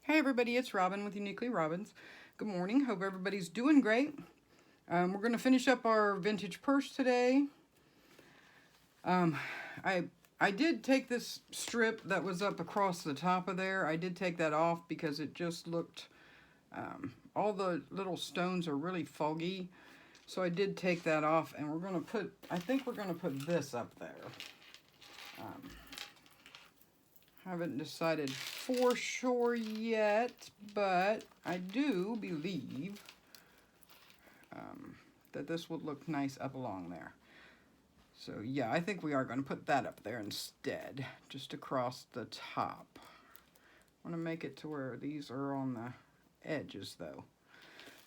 Hey everybody, it's Robin with Uniquely Robins. Good morning. Hope everybody's doing great. We're going to finish up our vintage purse today. I did take this strip that was up across the top of there. I did take that off because it just looked, all the little stones are really foggy. So I did take that off, and we're going to put, I think we're going to put this up there. Haven't decided for sure yet, but I do believe that this would look nice up along there. So yeah, I think we are going to put that up there instead, just across the top. I want to make it to where these are on the edges though.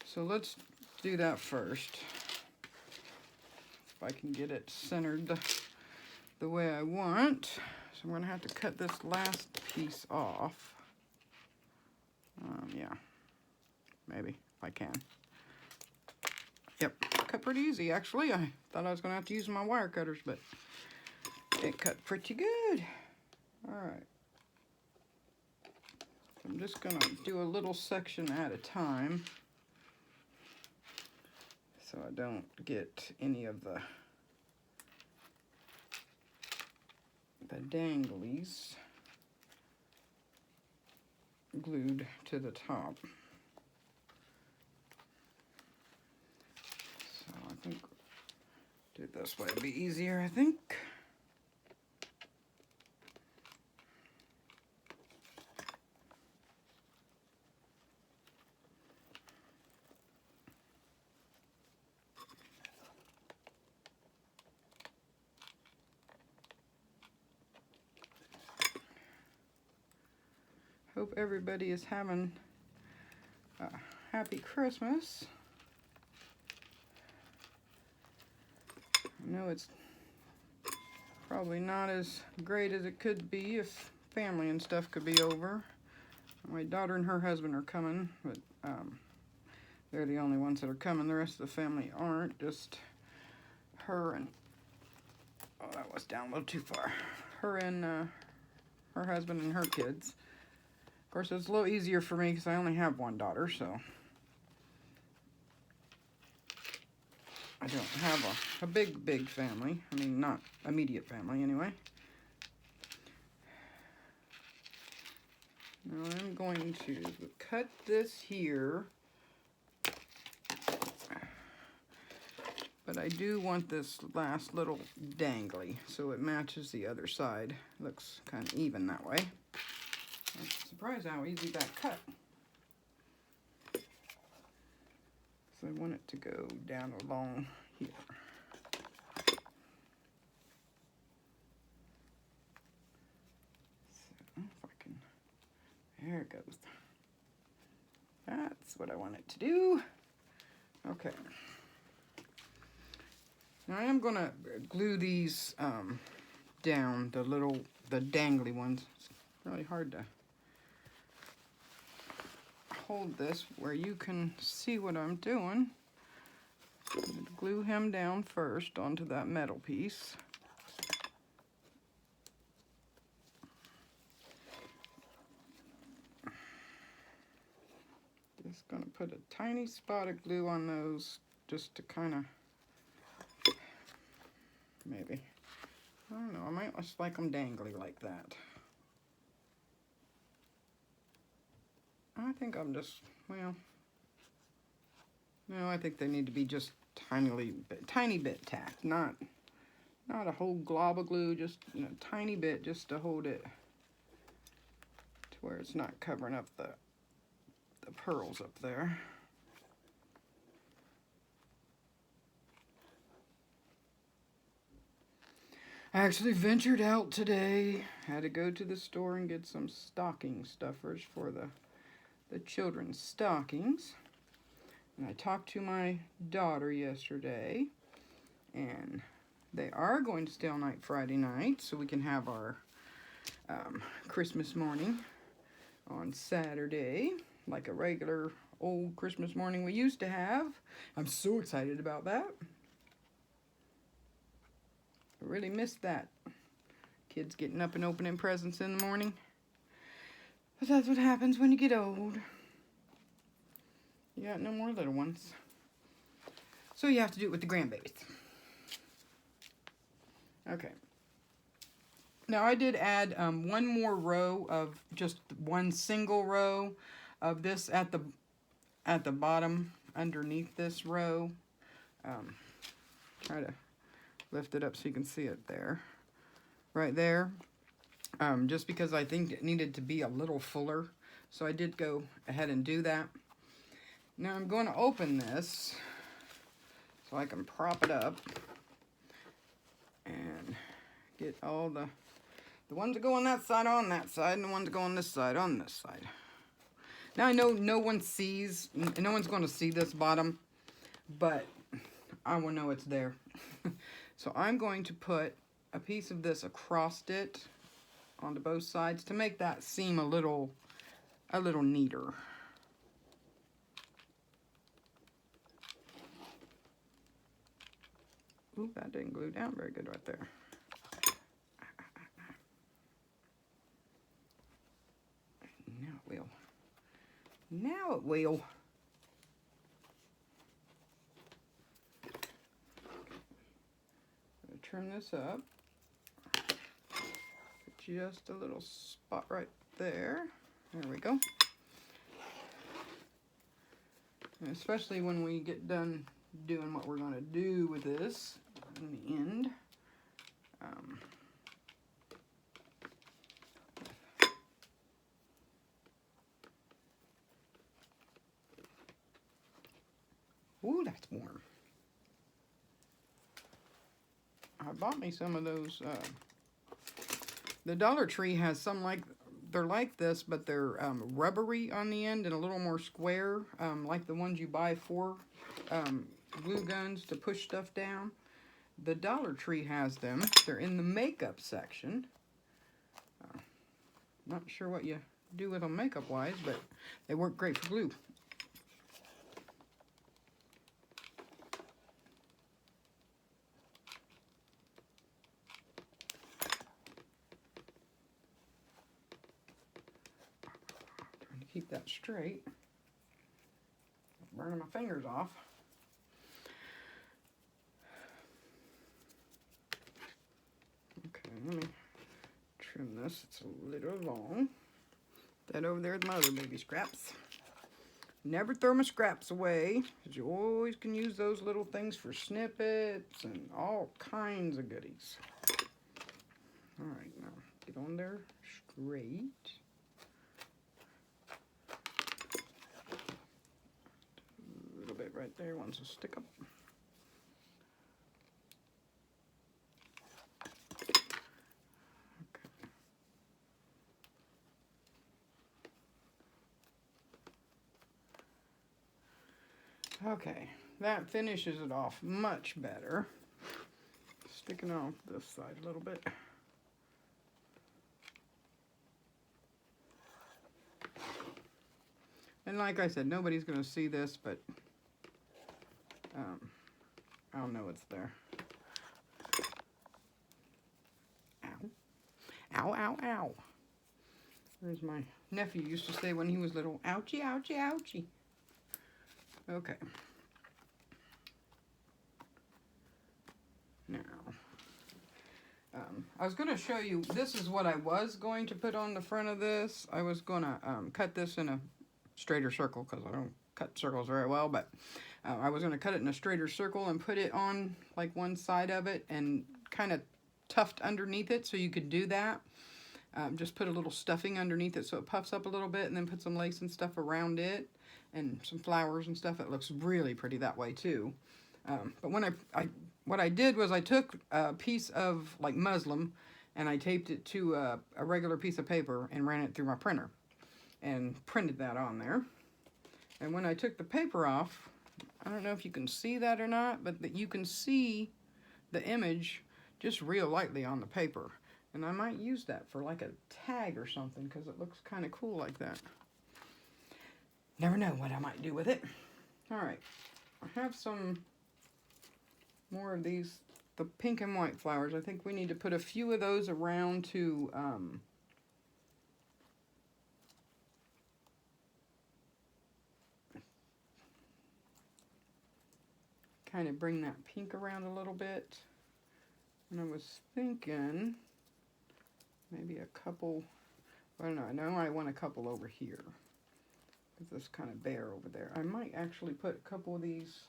So let's do that first. If I can get it centered the way I want. So I'm going to have to cut this last piece off. Yeah, maybe, if I can. Yep, cut pretty easy actually. I thought I was going to have to use my wire cutters, but it cut pretty good. Alright. I'm just going to do a little section at a time, so I don't get any of the danglies glued to the top. So I think do it this way would be easier, I think. Hope everybody is having a happy Christmas. I know it's probably not as great as it could be if family and stuff could be over. My daughter and her husband are coming, but they're the only ones that are coming. The rest of the family aren't, just her and, oh, that was down a little too far. Her and her husband and her kids. Of course, it's a little easier for me because I only have one daughter, so I don't have a big family. I mean, not immediate family anyway. Now I'm going to cut this here, but I do want this last little dangly so it matches the other side. Looks kind of even that way. I'm surprised how easy that cut. So I want it to go down along here. So if I can, there it goes. That's what I want it to do. Okay. Now I am gonna glue these down, the dangly ones. It's really hard to hold this where you can see what I'm doing. I'm going to glue him down first onto that metal piece. Just going to put a tiny spot of glue on those just to kind of, maybe, I don't know, I might just like them dangly like that. I think I'm just, well, no, I think they need to be just tiny bit tacked, not a whole glob of glue, just a tiny bit just to hold it to where it's not covering up the pearls up there. I actually ventured out today. Had to go to the store and get some stocking stuffers for the children's stockings. And I talked to my daughter yesterday, and they are going to stay all night Friday night so we can have our Christmas morning on Saturday, like a regular old Christmas morning we used to have. I'm so excited about that. I really missed that. Kids getting up and opening presents in the morning. But that's what happens when you get old. You got no more little ones. So you have to do it with the grandbabies. Okay. Now I did add one more row of just one single row of this at the bottom underneath this row. Try to lift it up so you can see it there. Right there. Just because I think it needed to be a little fuller. So I did go ahead and do that. Now I'm going to open this so I can prop it up and get all the ones that go on that side and the ones that go on this side on this side. Now I know no one's going to see this bottom, but I will know it's there. So I'm going to put a piece of this across it onto both sides to make that seem a little neater. Ooh, that didn't glue down very good right there. Now it will. Now it will. I'm going to trim this up. Put just a little spot right there. There we go. And especially when we get done doing what we're going to do with this in the end. Ooh, that's warm. I bought me some of those. The Dollar Tree has some they're like this, but they're rubbery on the end and a little more square, like the ones you buy for glue guns to push stuff down. The Dollar Tree has them. They're in the makeup section. Not sure what you do with them makeup wise, but they work great for glue. Trying to keep that straight. Burning my fingers off. Let me trim this. It's a little long. That over there is my other baby scraps. Never throw my scraps away, because you always can use those little things for snippets and all kinds of goodies. All right, now get on there straight. A little bit right there wants to stick up. Okay, that finishes it off much better. Sticking off this side a little bit. And like I said, nobody's going to see this, but I'll know it's there. Ow. Ow, ow, ow. There's my nephew used to say when he was little, ouchie, ouchie, ouchie. Okay. Now, I was going to show you, this is what I was going to put on the front of this. I was going to cut this in a straighter circle because I don't cut circles very well, but I was going to cut it in a straighter circle and put it on like one side of it and kind of tuft underneath it so you could do that. Just put a little stuffing underneath it so it puffs up a little bit and then put some lace and stuff around it and some flowers and stuff. It looks really pretty that way too. But when what I did was I took a piece of like muslin and I taped it to a regular piece of paper and ran it through my printer and printed that on there. And when I took the paper off, I don't know if you can see that or not, but that you can see the image just real lightly on the paper. And I might use that for like a tag or something because it looks kind of cool like that. Never know what I might do with it. All right, I have some more of these, the pink and white flowers. I think we need to put a few of those around to kind of bring that pink around a little bit. And I was thinking maybe a couple, I don't know, I know I want a couple over here. Because this kind of bare over there. I might actually put a couple of these,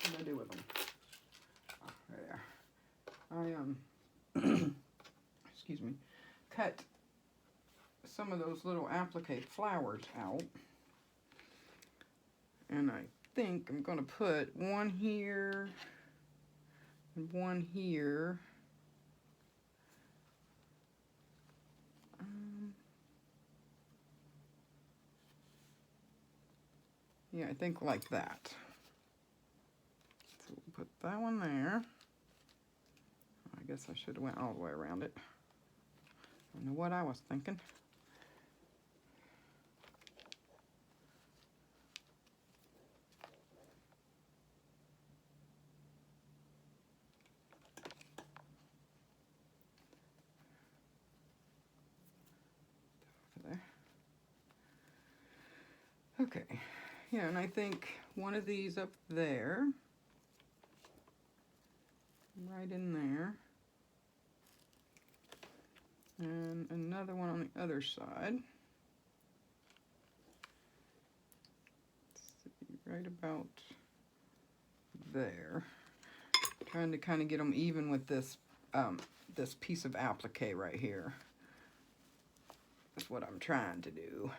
what do I do with them? Oh, there. I, excuse me, cut some of those little applique flowers out. And I think I'm going to put one here and one here. Yeah, I think like that. So we'll put that one there. I guess I should have went all the way around it. I don't know what I was thinking. Okay, yeah, and I think one of these up there, right in there, and another one on the other side. Let's see, right about there. Trying to kind of get them even with this this piece of applique right here. That's what I'm trying to do.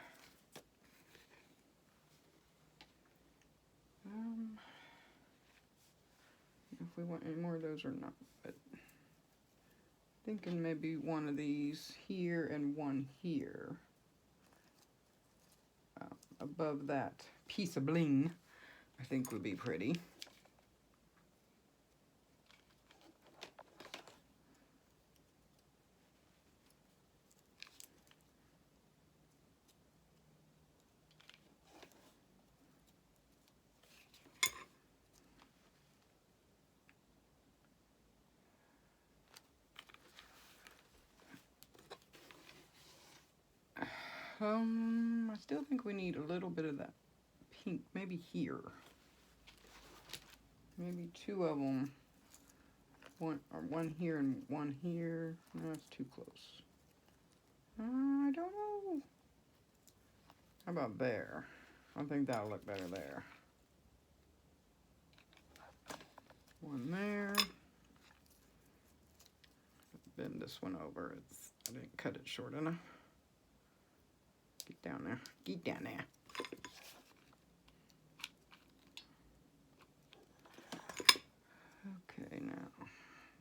If we want any more of those or not, but thinking maybe one of these here and one here above that piece of bling, I think would be pretty. I still think we need a little bit of that pink, maybe here. Maybe two of them. One here and one here. No, that's too close. I don't know. How about there? I think that'll look better there. One there. Bend this one over. I didn't cut it short enough. Get down there. Get down there. Okay, now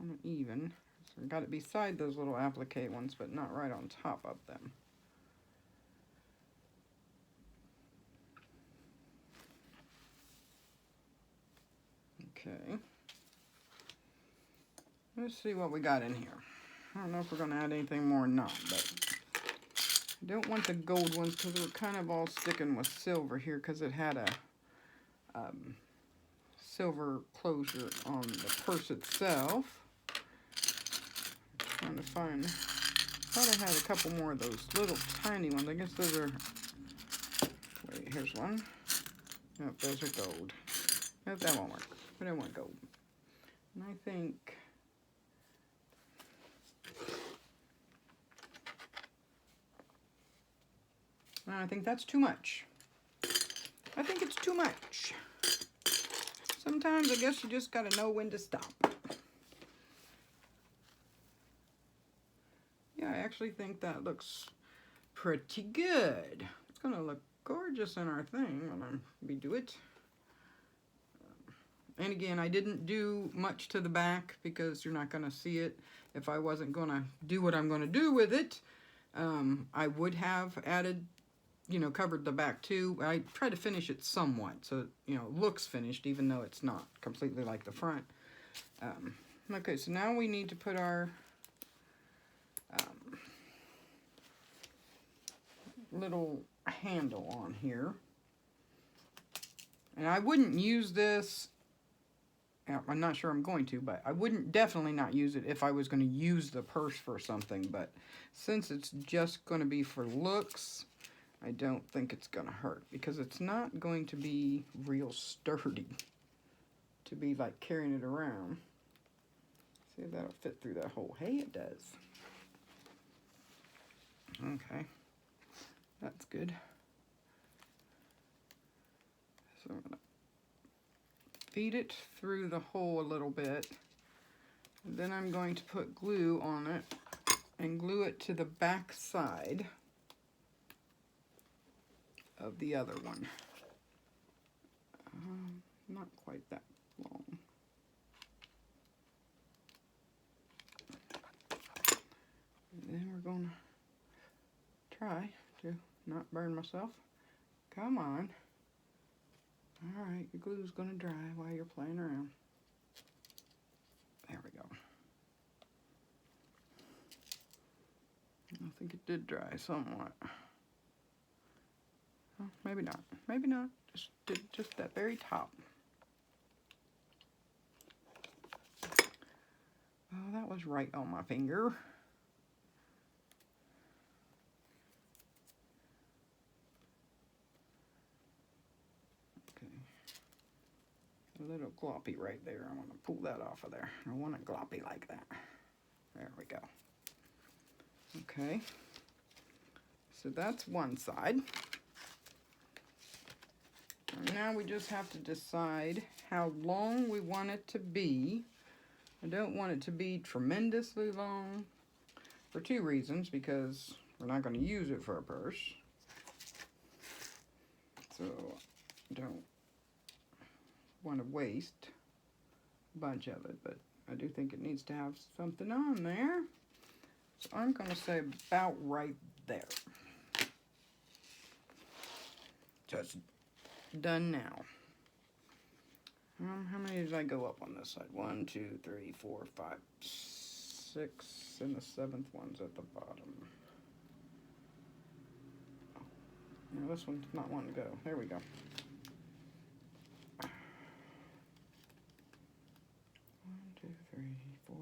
I'm even. So I got it beside those little applique ones, but not right on top of them. Okay. Let's see what we got in here. I don't know if we're going to add anything more or not, but I don't want the gold ones because we're kind of all sticking with silver here because it had a silver closure on the purse itself. Trying to find, thought I had a couple more of those little tiny ones. I guess those are, wait, here's one. Nope, those are gold. Nope, that won't work. But I want gold. And I think, that's too much. I think it's too much. Sometimes I guess you just gotta know when to stop. Yeah, I actually think that looks pretty good. It's gonna look gorgeous in our thing when we do it. And again, I didn't do much to the back because you're not gonna see it. If I wasn't gonna do what I'm gonna do with it, I would have added, covered the back too. I tried to finish it somewhat so it looks finished even though it's not completely like the front. Okay, so now we need to put our little handle on here. And I wouldn't use this, I'm not sure I'm going to, but I wouldn't definitely not use it if I was going to use the purse for something. But since it's just going to be for looks, I don't think it's going to hurt because it's not going to be real sturdy. to be like carrying it around. See if that'll fit through that hole. Hey, it does. Okay, that's good. So I'm gonna feed it through the hole a little bit. And then I'm going to put glue on it and glue it to the back side of the other one. Not quite that long. And then we're going to try to not burn myself. Come on. All right, your glue's going to dry while you're playing around. There we go. I think it did dry somewhat. Oh, maybe not. Maybe not. Just that very top. Oh, that was right on my finger. Okay. A little gloppy right there. I want to pull that off of there. I want it gloppy like that. There we go. Okay. So that's one side. And now we just have to decide how long we want it to be. I don't want it to be tremendously long for two reasons, because we're not going to use it for a purse. So I don't want to waste a bunch of it, but I do think it needs to have something on there. So I'm going to say about right there. So it's done now. How many did I go up on this side? 1, 2, 3, 4, 5, 6, and the 7th one's at the bottom. Oh, no, this one's not wanting to go. There we go. 1, 2, 3, 4,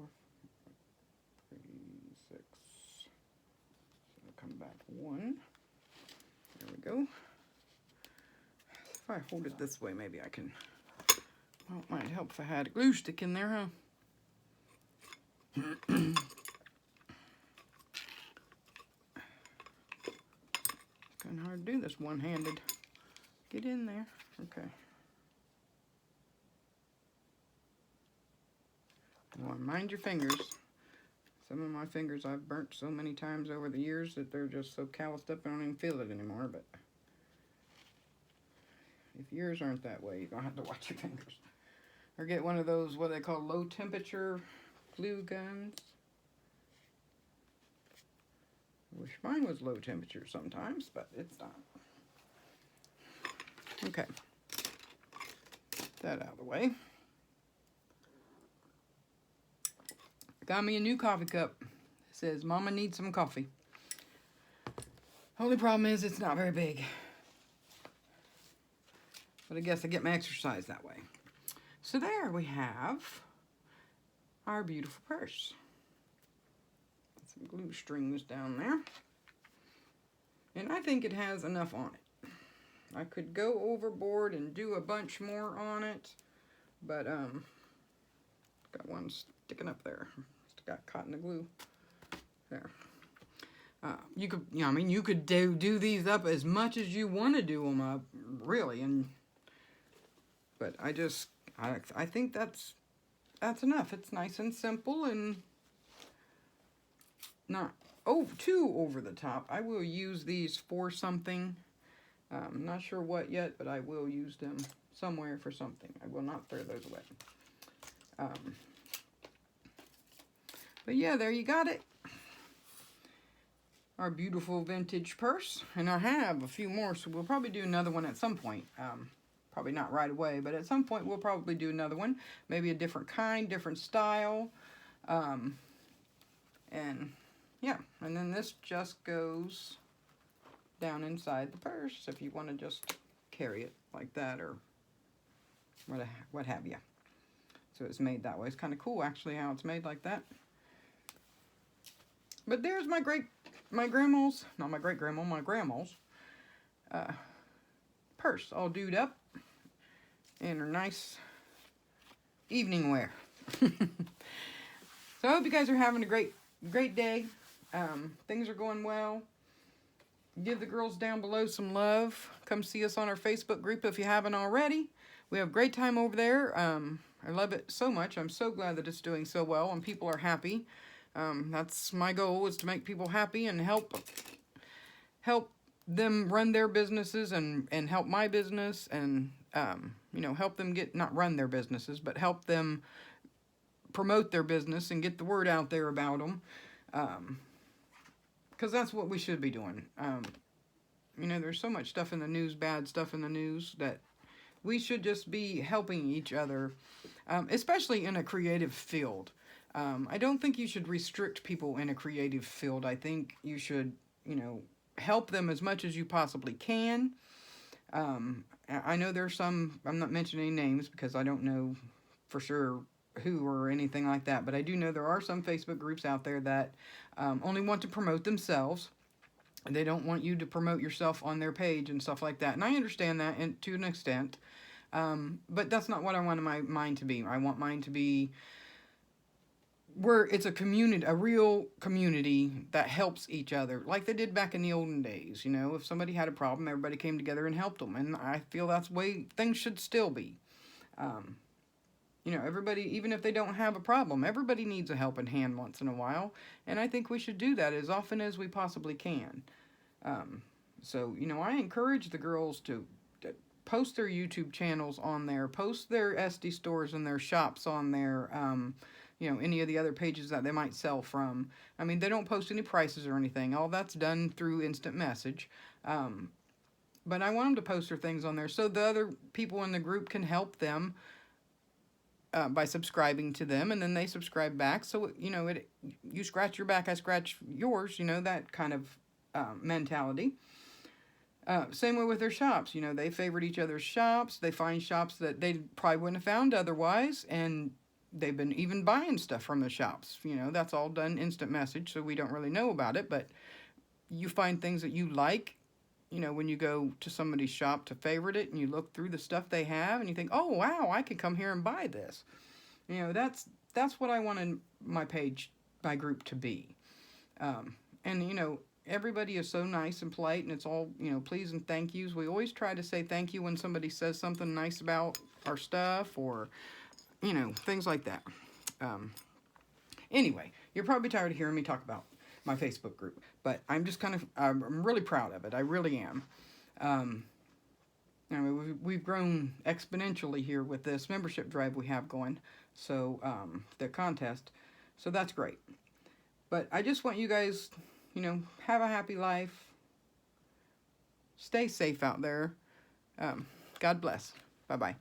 3, 6. So I'll come back 1. There we go. If I hold it this way, maybe I can. Well, it might help if I had a glue stick in there, huh? It's kind of hard to do this one-handed. Get in there. Okay. Well, mind your fingers. Some of my fingers I've burnt so many times over the years that they're just so calloused up I don't even feel it anymore, but if yours aren't that way, you don't have to watch your fingers. Or get one of those, what they call low temperature glue guns. I wish mine was low temperature sometimes, but it's not. Okay. Get that out of the way. Got me a new coffee cup. It says, Mama needs some coffee. Only problem is it's not very big. But I guess I get my exercise that way. So there we have our beautiful purse. Some glue strings down there. And I think it has enough on it. I could go overboard and do a bunch more on it, but got one sticking up there. It's got caught in the glue. There. You could, you know, I mean, you could do these up as much as you want to do them up, really, but I think that's enough. It's nice and simple and not too over the top. I will use these for something. I'm not sure what yet, but I will use them somewhere for something. I will not throw those away. But yeah, there you got it. Our beautiful vintage purse. And I have a few more, so we'll probably do another one at some point. Probably not right away, but at some point we'll probably do another one. Maybe a different kind, different style. And yeah, and then this just goes down inside the purse if you want to just carry it like that or what have you. So it's made that way. It's kind of cool actually how it's made like that. But there's my grandma's, not my great-grandma, my grandma's purse all dewed up in her nice evening wear. So I hope you guys are having a great day. Things are going well. Give the girls down below some love. Come see us on our Facebook group if you haven't already. We have a great time over there. I love it so much. I'm so glad that it's doing so well and people are happy. That's my goal, is to make people happy and help them run their businesses and help my business and, you know, help them not run their businesses, but help them promote their business and get the word out there about them. Because that's what we should be doing. You know, there's so much stuff in the news, bad stuff in the news, that we should just be helping each other, especially in a creative field. I don't think you should restrict people in a creative field. I think you should, you know, help them as much as you possibly can. I know there's some, I'm not mentioning names because I don't know for sure who or anything like that, but I do know there are some Facebook groups out there that only want to promote themselves. They don't want you to promote yourself on their page and stuff like that. And I understand that to an extent, but that's not what I want mine to be. I want mine to be where it's a community, a real community that helps each other, like they did back in the olden days. You know, if somebody had a problem, everybody came together and helped them, and I feel that's the way things should still be. You know, everybody, even if they don't have a problem, everybody needs a helping hand once in a while, and I think we should do that as often as we possibly can. So, you know, I encourage the girls to post their YouTube channels on there, post their SD stores and their shops on there, you know, any of the other pages that they might sell from. I mean, they don't post any prices or anything. All that's done through instant message. But I want them to post their things on there so the other people in the group can help them by subscribing to them, and then they subscribe back. So, you know, you scratch your back, I scratch yours, you know, that kind of mentality. Same way with their shops. You know, they favorite each other's shops. They find shops that they probably wouldn't have found otherwise, and they've been even buying stuff from the shops. You know, that's all done instant message, so we don't really know about it, but you find things that you like, you know, when you go to somebody's shop to favorite it, and you look through the stuff they have, and you think, oh, wow, I could come here and buy this. You know, that's what I wanted my page, my group to be. And, you know, everybody is so nice and polite, and it's all, you know, please and thank yous. We always try to say thank you when somebody says something nice about our stuff, or, you know, things like that. Anyway, you're probably tired of hearing me talk about my Facebook group, but I'm just I'm really proud of it. I really am. I mean, we've grown exponentially here with this membership drive we have going, so the contest, so that's great. But I just want you guys, you know, have a happy life. Stay safe out there. God bless. Bye-bye.